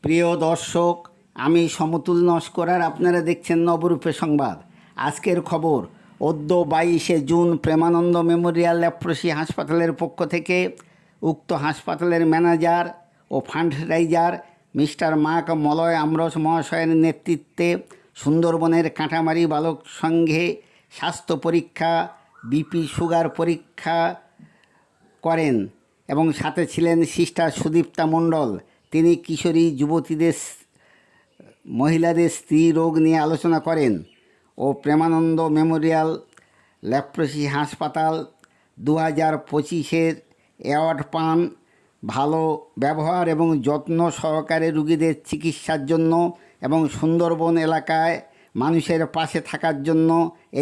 প্রিয় দর্শক, আমি সমতুল নস্কর আর আপনারা দেখছেন নবরূপে সংবাদ। আজকের খবর, অদ্য 22শে জুন প্রেমানন্দ মেমোরিয়াল লেপ্রসি হাসপাতালের পক্ষ থেকে উক্ত হাসপাতালের ম্যানেজার ও ফান্ড রাইজার মিস্টার মাক মলয় আমরস মহাশয়ের নেতৃত্বে সুন্দরবনের কাঁটামারি বালক সংঘে স্বাস্থ্য পরীক্ষা, বিপি সুগার পরীক্ষা করেন এবং সাথে ছিলেন সিস্টার সুদীপ্তা মণ্ডল। তিনি কিশোরী যুবতীদের, মহিলাদের স্ত্রী রোগ নিয়ে আলোচনা করেন ও প্রেমানন্দ মেমোরিয়াল লেপ্রসি হাসপাতাল 2025-এর অ্যাওয়ার্ড পান ভালো ব্যবহার এবং যত্ন সহকারে রুগীদের চিকিৎসার জন্য এবং সুন্দরবন এলাকায় মানুষের পাশে থাকার জন্য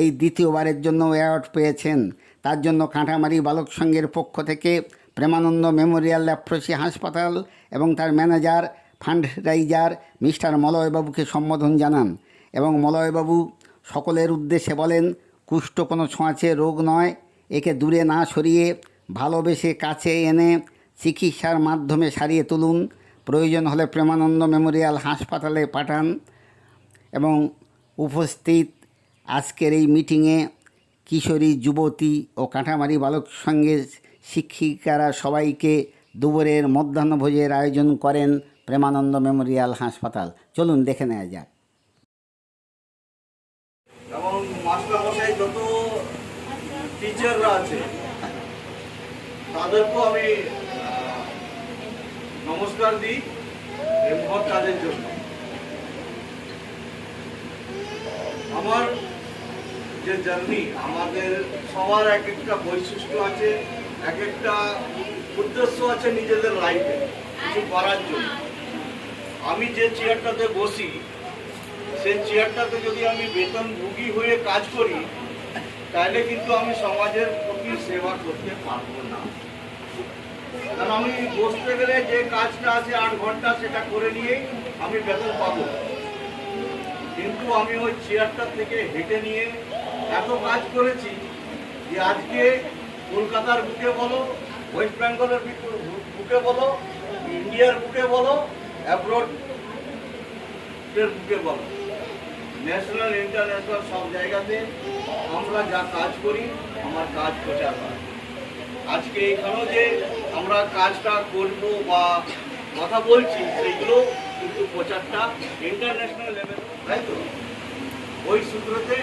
এই দ্বিতীয়বারের জন্য অ্যাওয়ার্ড পেয়েছেন। তার জন্য কাঁটামারি বালক সংঘের পক্ষ থেকে প্রেমানন্দ মেমোরিয়াল লেপ্রসি হাসপাতাল এবং তার ম্যানেজার ফান্ড রাইজার মিস্টার মলয়বাবুকে সম্বোধন জানান এবং মলয়বাবু সকলের উদ্দেশ্যে বলেন, কুষ্ঠ কোনো ছোঁয়াচে রোগ নয়, একে দূরে না সরিয়ে ভালোবেসে কাছে এনে চিকিৎসার মাধ্যমে সারিয়ে তুলুন। প্রয়োজন হলে প্রেমানন্দ মেমোরিয়াল হাসপাতালে পাঠান। এবং উপস্থিত আজকের এই মিটিংয়ে কিশোরী যুবতী ও কাঁটামারি বালক সংঘের শিক্ষিকারা সবাইকে দুপুরের মধ্যাহ্নভোজের আয়োজন করেন প্রেমানন্দ মেমোরিয়াল হাসপাতাল। চলুন দেখে নেওয়া যাক। এবং মাস্টারমশাই যত টিচাররা আছে তাদেরকেও আমি নমস্কার দিই এই মহৎ কাজের জন্য। আমার যে জার্নি, আমাদের সবার এক একটা বৈশিষ্ট্য আছে, এক একটা উদ্দেশ্য আছে নিজেদের লাইফে কিছু করার জন্য। আমি যে চেয়ারটাতে বসি সেই চেয়ারটাতে যদি আমি বেতনভোগী হয়ে কাজ করি তাহলে কিন্তু আমি সমাজের প্রতি সেবা করতে পারবো না। কারণ আমি বসতে গেলে যে কাজটা আছে 8 ঘন্টা সেটা করে নিয়েই আমি বেতন পাবো, কিন্তু আমি ওই চেয়ারটা থেকে হেঁটে নিয়ে এত কাজ করেছি যে আজকে কলকাতার বুকে বলো, ওয়েস্ট বেঙ্গলের বুকে বলো, ইন্ডিয়ার বুকে বলো, অ্যাব্রডের বুকে বলো, ন্যাশনাল ইন্টারন্যাশনাল সব জায়গাতে আমরা যা কাজ করি আমার কাজ প্রচার হয়। আজকে এখানেও যে আমরা কাজটা করব বা কথা বলছি সেইগুলো কিন্তু প্রচারটা ইন্টারন্যাশনাল লেভেল, তাই তো? ওই সূত্রতে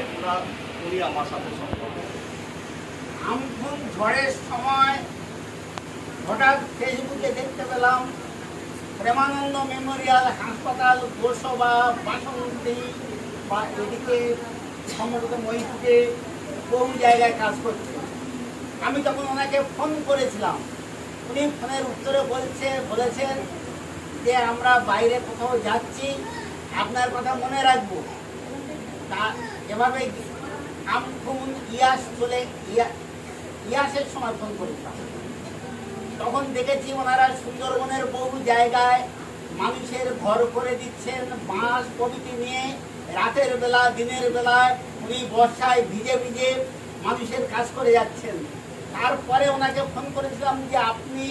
উনি আমার সাথে সম্পর্ক। আমফান ঝড়ের সময় হঠাৎ ফেসবুকে দেখতে পেলাম প্রেমানন্দ মেমোরিয়াল হাসপাতাল গোসবা, বাসন্তী বা এদিকে সম্ভবত মহিপুরে বহু জায়গায় কাজ করছে। আমি তখন ওনাকে ফোন করেছিলাম। উনি ফোনের উত্তরে বলেছেন যে আমরা বাইরে কোথাও যাচ্ছি, আপনার কথা মনে রাখবো। তা এভাবে আমফান ইয়াসের সময় ফোন করেছিলাম। তখন দেখেছি ওনারা সুন্দরবনের বহু জায়গায় মানুষের ঘর করে দিচ্ছেন বাঁশ প্রভৃতি নিয়ে। রাতের বেলা, দিনের বেলায় উনি বর্ষায় ভিজে ভিজে মানুষের কাজ করে যাচ্ছেন। তারপরে ওনাকে ফোন করেছিলাম যে আপনি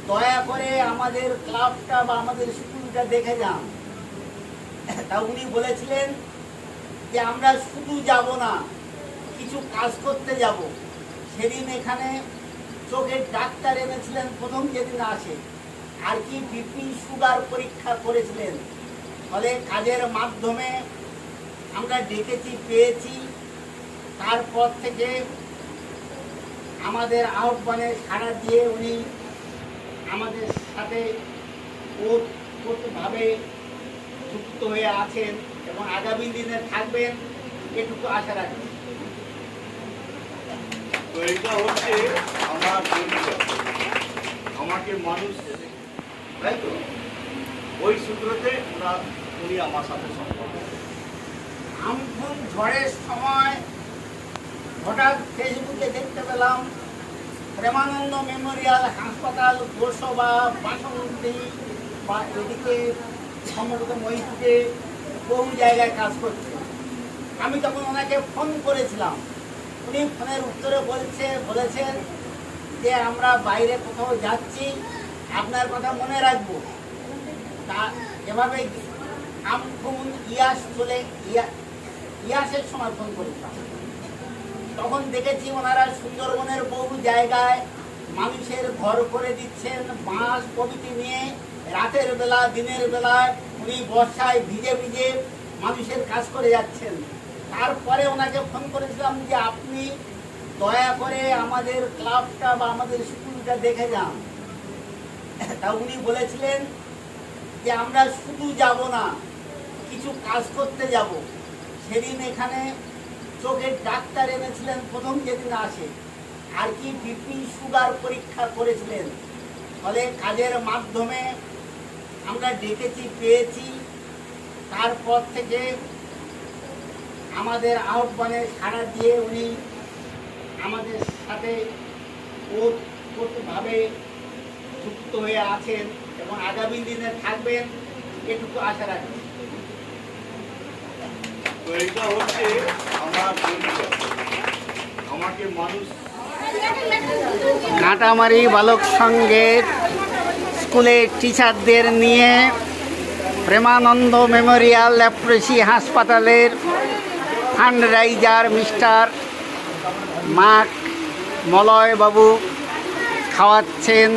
দয়া করে আমাদের ক্লাবটা বা আমাদের স্কুলটা দেখে যান। তা উনি বলেছিলেন যে আমরা শুধু যাব না, কিছু কাজ করতে যাব। সেদিন এখানে চোখের ডাক্তার এনেছিলেন প্রথম যেদিন আসে, আর কি বিপি সুগার পরীক্ষা করেছিলেন। ফলে কাজের মাধ্যমে আমরা ডেকেছি, পেয়েছি। তারপর থেকে আমাদের আহ্বানে সাড়া দিয়ে উনি আমাদের সাথে ওতপ্রোতভাবে যুক্ত হয়ে আছেন এবং আগামী দিনে থাকবেন, এটুকু আশা রাখি। তো এটা হচ্ছে আমার পরিচয়, আমাকে মানুষ, তাই তো? ওই সূত্রতে উনি আমার সাথে সম্পর্ক। আমফান ঝড়ের সময় হঠাৎ ফেসবুকে দেখতে পেলাম প্রেমানন্দ মেমোরিয়াল হাসপাতাল গোসবা, বাসন্তী বা এদিকে সম্ভবত মহিপুরে বহু জায়গায় কাজ করছে। আমি তখন ওনাকে ফোন করেছিলাম। উনি ফোনের উত্তরে বলেছেন যে আমরা বাইরে কোথাও যাচ্ছি, আপনার কথা মনে রাখবো। তা এভাবেই ফোন ইয়াসের সময় ফোন করেছিলাম। তখন দেখেছি ওনারা সুন্দরবনের বহু জায়গায় মানুষের ঘর করে দিচ্ছেন বাঁশ প্রভৃতি নিয়ে। রাতের বেলা দিনের বেলায় উনি বর্ষায় ভিজে ভিজে মানুষের কাজ করে যাচ্ছেন। তারপরে ওনাকে ফোন করেছিলাম যে আপনি দয়া করে আমাদের ক্লাবটা বা আমাদের স্কুলটা দেখে যান। তা উনি বলেছিলেন যে আমরা শুধু যাব না, কিছু কাজ করতে যাব। সেদিন এখানে চোখের ডাক্তার এনেছিলেন প্রথম যেদিন আসে, আর কি বিপি সুগার পরীক্ষা করেছিলেন। ফলে কাজের মাধ্যমে আমরা ডেকেছি, পেয়েছি। তারপর থেকে আমাদের আহ্বানে সাড়া দিয়ে উনি আমাদের সাথে ওতপ্রোতভাবে যুক্ত হয়ে আছেন এবং আগামী দিনে থাকবেন, এটুকু আশা রাখি। তো এটা হচ্ছে আমার পরিচয়। আমাকে মানুষ কাঁটামারি বালক সংঘের স্কুলের টিচারদের নিয়ে প্রেমানন্দ মেমোরিয়াল লেপ্রসি হাসপাতালের ফান্ডরাইজার মিস্টার মাক মলয়বাবু খাওয়াচ্ছেন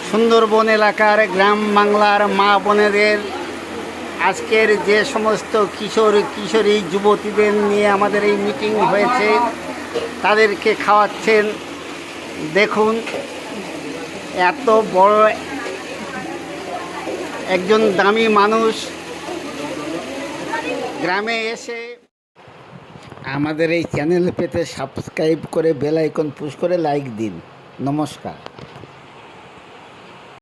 সুন্দরবন এলাকার গ্রাম বাংলার মা বোনেদের। আজকের যে সমস্ত কিশোর কিশোরী যুবতীদের নিয়ে আমাদের এই মিটিং হয়েছে, তাদেরকে খাওয়াচ্ছেন। দেখুন, এত বড় একজন দামি মানুষ গ্রামে এসে। আমাদের এই চ্যানেল পেতে সাবস্ক্রাইব করে বেল আইকন পুশ করে লাইক দিন। নমস্কার।